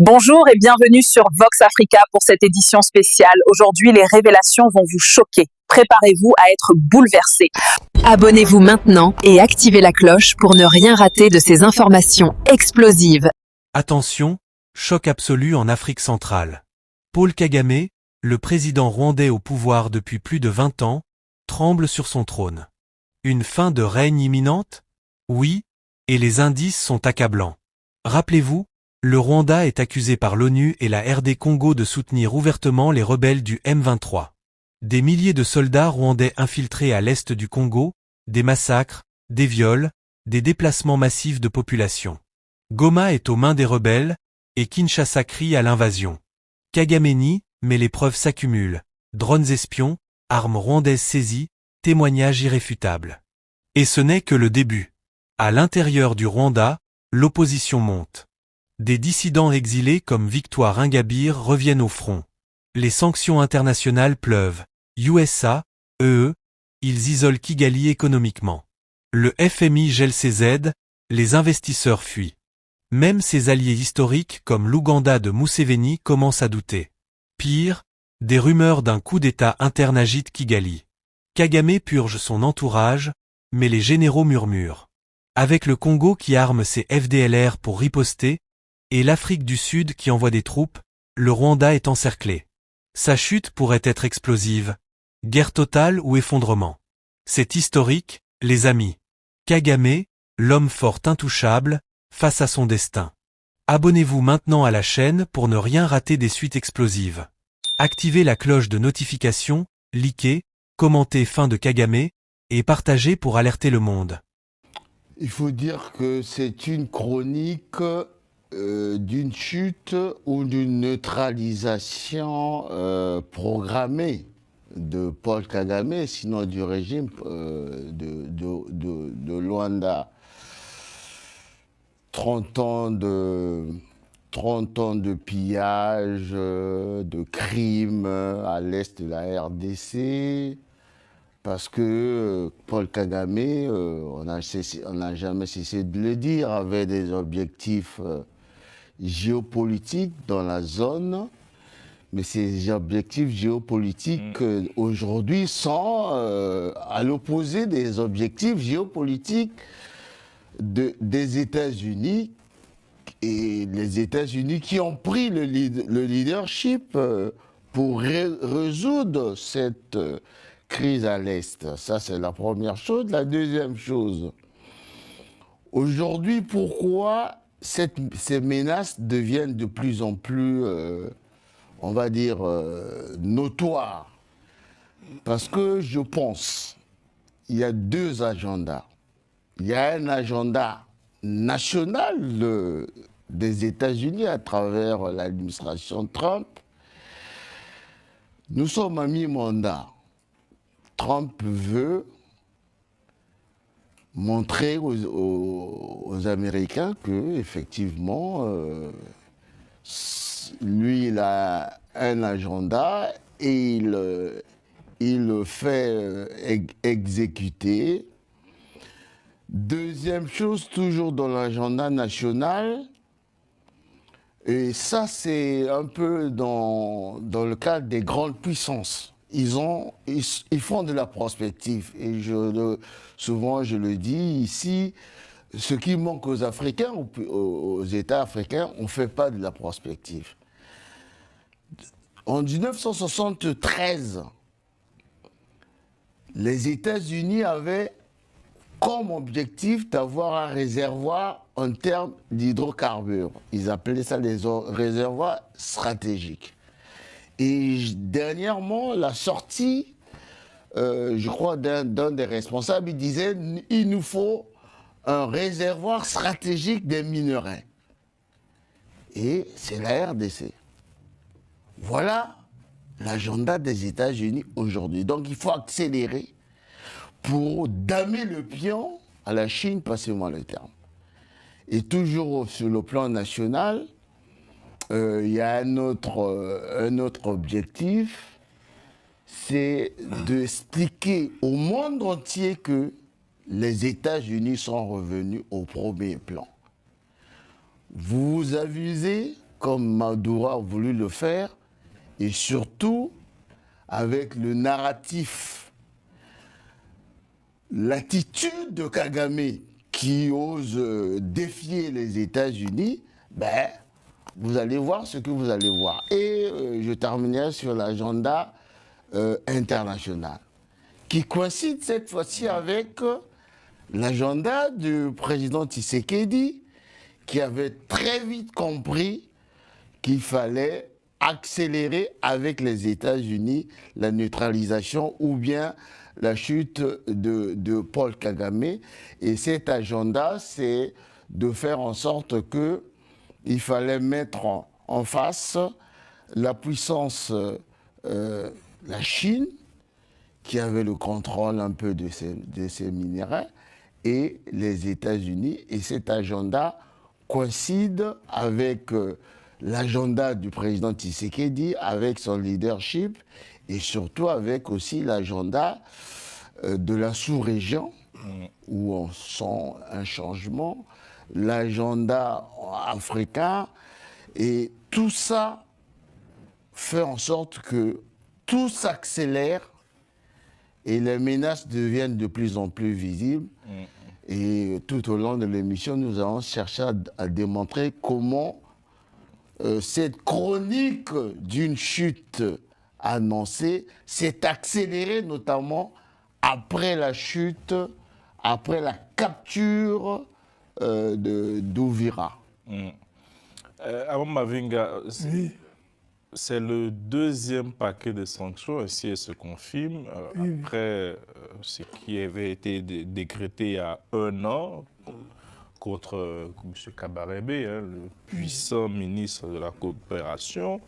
Bonjour et bienvenue sur Vox Africa pour cette édition spéciale. Aujourd'hui, les révélations vont vous choquer. Préparez-vous à être bouleversés. Abonnez-vous maintenant et activez la cloche pour ne rien rater de ces informations explosives. Attention, choc absolu en Afrique centrale. Paul Kagame, le président rwandais au pouvoir depuis plus de 20 ans, tremble sur son trône. Une fin de règne imminente? Oui, et les indices sont accablants. Rappelez-vous, le Rwanda est accusé par l'ONU et la RD Congo de soutenir ouvertement les rebelles du M23. Des milliers de soldats rwandais infiltrés à l'est du Congo, des massacres, des viols, des déplacements massifs de population. Goma est aux mains des rebelles, et Kinshasa crie à l'invasion. Kagame nie, mais les preuves s'accumulent. Drones espions, armes rwandaises saisies, témoignages irréfutables. Et ce n'est que le début. À l'intérieur du Rwanda, l'opposition monte. Des dissidents exilés comme Victoire Ingabire reviennent au front. Les sanctions internationales pleuvent. USA, ils isolent Kigali économiquement. Le FMI gèle ses aides, les investisseurs fuient. Même ses alliés historiques comme l'Ouganda de Museveni commencent à douter. Pire, des rumeurs d'un coup d'État interne agitent Kigali. Kagame purge son entourage, mais les généraux murmurent. Avec le Congo qui arme ses FDLR pour riposter, et l'Afrique du Sud qui envoie des troupes, le Rwanda est encerclé. Sa chute pourrait être explosive. Guerre totale ou effondrement. C'est historique, les amis. Kagame, l'homme fort intouchable, face à son destin. Abonnez-vous maintenant à la chaîne pour ne rien rater des suites explosives. Activez la cloche de notification, likez, commentez fin de Kagame, et partagez pour alerter le monde. Il faut dire que c'est une chronique d'une chute ou d'une neutralisation programmée de Paul Kagame, sinon du régime de Luanda. 30 ans de pillage, de crimes à l'est de la RDC, parce que Paul Kagame, on n'a jamais cessé de le dire, avait des objectifs géopolitiques dans la zone, mais ces objectifs géopolitiques aujourd'hui sont à l'opposé des objectifs géopolitiques des États-Unis, et les États-Unis qui ont pris le leadership pour résoudre cette crise à l'Est. Ça, c'est la première chose. La deuxième chose, aujourd'hui, pourquoi ces menaces deviennent de plus en plus, on va dire, notoires? Parce que je pense qu'il y a deux agendas. Il y a un agenda national des États-Unis à travers l'administration Trump. Nous sommes à mi-mandat. Trump veut montrer aux Américains que, effectivement, lui, il a un agenda et il le fait exécuter. Deuxième chose, toujours dans l'agenda national, et ça c'est un peu dans le cadre des grandes puissances. Ils font de la prospective, et souvent je le dis ici, ce qui manque aux Africains, aux États africains, on ne fait pas de la prospective. En 1973, les États-Unis avaient comme objectif d'avoir un réservoir en termes d'hydrocarbures. Ils appelaient ça des réservoirs stratégiques. Et dernièrement, la sortie, je crois, d'un des responsables, il disait « il nous faut un réservoir stratégique des minerais ». Et c'est la RDC. Voilà l'agenda des États-Unis aujourd'hui. Donc il faut accélérer pour damer le pion à la Chine, passez-moi le terme. Et toujours sur le plan national, il y a un autre objectif, c'est d'expliquer au monde entier que les États-Unis sont revenus au premier plan. Vous vous amusez comme Maduro a voulu le faire, et surtout avec le narratif, l'attitude de Kagame qui ose défier les États-Unis, ben, vous allez voir ce que vous allez voir. Et je terminerai sur l'agenda international, qui coïncide cette fois-ci avec l'agenda du président Tshisekedi, qui avait très vite compris qu'il fallait accélérer avec les États-Unis la neutralisation ou bien la chute de Paul Kagame. Et cet agenda, c'est de faire en sorte qu'il fallait mettre en face la puissance, la Chine, qui avait le contrôle un peu de ces minéraux, et les États-Unis. Et cet agenda coïncide avec l'agenda du président Tshisekedi, avec son leadership, et surtout avec aussi l'agenda de la sous-région, où on sent un changement, l'agenda africain, et tout ça fait en sorte que tout s'accélère et les menaces deviennent de plus en plus visibles. Et tout au long de l'émission, nous allons chercher à démontrer comment cette chronique d'une chute annoncée s'est accélérée, notamment après la chute, après la capture d'Ouvira. Avant Mavinga, c'est le deuxième paquet de sanctions, ainsi elle se confirme, après ce qui avait été décrété il y a 1 an contre M. Kabarebe, le puissant ministre de la coopération.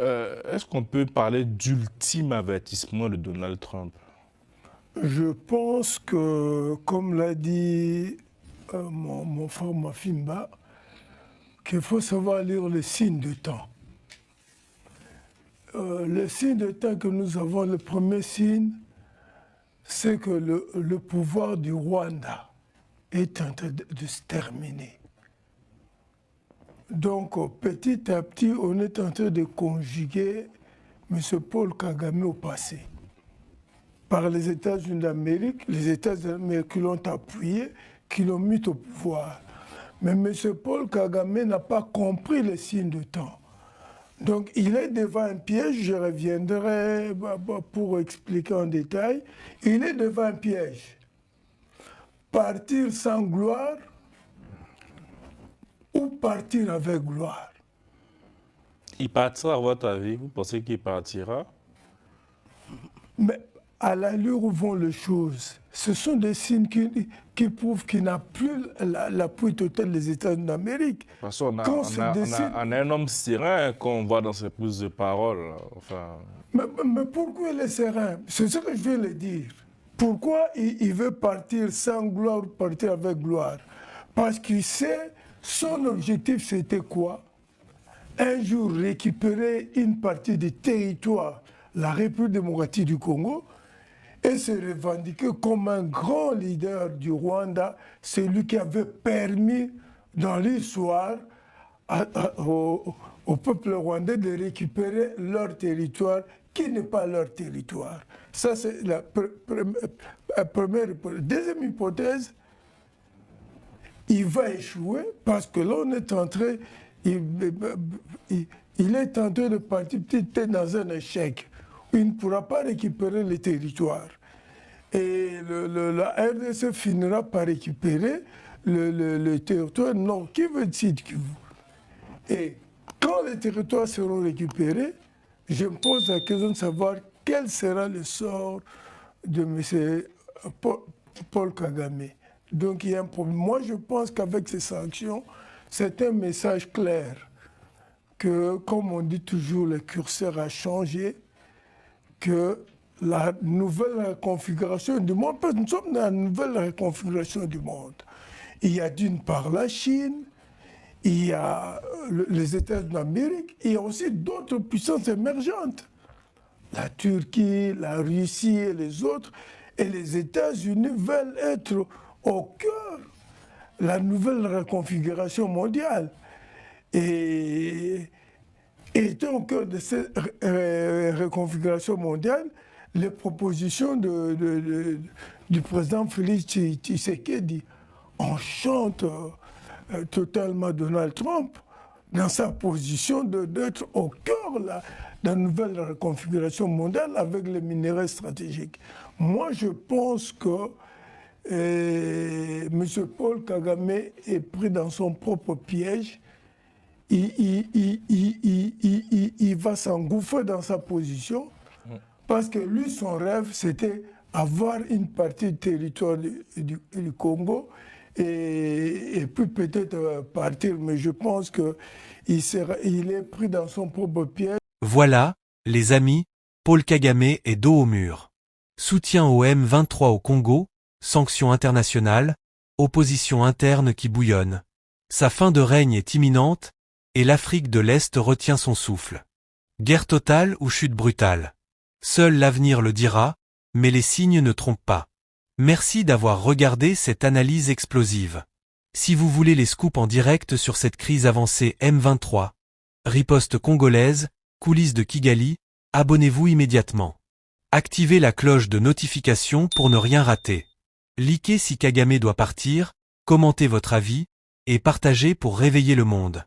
Est-ce qu'on peut parler d'ultime avertissement de Donald Trump? Je pense que, comme l'a dit mon frère Mafimba, qu'il faut savoir lire les signes de temps. Le signe de temps que nous avons, le premier signe, c'est que le pouvoir du Rwanda est en train de se terminer. Donc, petit à petit, on est en train de conjuguer M. Paul Kagame au passé. Par les États-Unis d'Amérique, les États-Unis d'Amérique qui l'ont appuyé, qui l'ont mis au pouvoir. Mais M. Paul Kagame n'a pas compris les signes de temps. Donc, il est devant un piège, je reviendrai pour expliquer en détail. Il est devant un piège. Partir sans gloire ou partir avec gloire. Il partira, à votre avis? Vous pensez qu'il partira? Mais à l'allure où vont les choses, ce sont des signes qui prouvent qu'il n'a plus l'appui total des États-Unis d'Amérique. Parce qu'on a un homme serein qu'on voit dans ses prises de parole. Enfin... Mais pourquoi il est serein? C'est ce que je viens de dire. Pourquoi il veut partir sans gloire ou partir avec gloire? Parce qu'il sait, son objectif c'était quoi? Un jour récupérer une partie du territoire, la République démocratique du Congo, et se revendiquer comme un grand leader du Rwanda, celui qui avait permis dans l'histoire au peuple rwandais de récupérer leur territoire qui n'est pas leur territoire. Ça, c'est la première hypothèse. Deuxième hypothèse, il va échouer parce que là, on est en train, il est en train de partir peut-être dans un échec. Il ne pourra pas récupérer les territoires. Et la RDC finira par récupérer le territoire nord qui veut dire Kivu. Et quand les territoires seront récupérés, je me pose la question de savoir quel sera le sort de M. Paul Kagame. Donc il y a un problème. Moi, je pense qu'avec ces sanctions, c'est un message clair que, comme on dit toujours, le curseur a changé, que la nouvelle configuration du monde, parce que nous sommes dans la nouvelle configuration du monde. Il y a d'une part la Chine, il y a les États-Unis d'Amérique, il y a aussi d'autres puissances émergentes. La Turquie, la Russie et les autres. Et les États-Unis veulent être au cœur de la nouvelle reconfiguration mondiale. Et étant au cœur de cette reconfiguration mondiale, les propositions du président Félix Tshisekedi enchantent totalement Donald Trump dans sa position d'être au cœur de la nouvelle reconfiguration mondiale avec les minerais stratégiques. Moi, je pense que M. Paul Kagame est pris dans son propre piège. Il va s'engouffrer dans sa position parce que lui, son rêve, c'était avoir une partie du territoire du Congo et puis peut-être partir. Mais je pense qu'il est pris dans son propre piège. Voilà, les amis, Paul Kagame est dos au mur. Soutien au M23 au Congo, sanctions internationales, opposition interne qui bouillonne. Sa fin de règne est imminente, et l'Afrique de l'Est retient son souffle. Guerre totale ou chute brutale? Seul l'avenir le dira, mais les signes ne trompent pas. Merci d'avoir regardé cette analyse explosive. Si vous voulez les scoops en direct sur cette crise avancée M23, riposte congolaise, coulisses de Kigali, abonnez-vous immédiatement. Activez la cloche de notification pour ne rien rater. Likez si Kagame doit partir, commentez votre avis, et partagez pour réveiller le monde.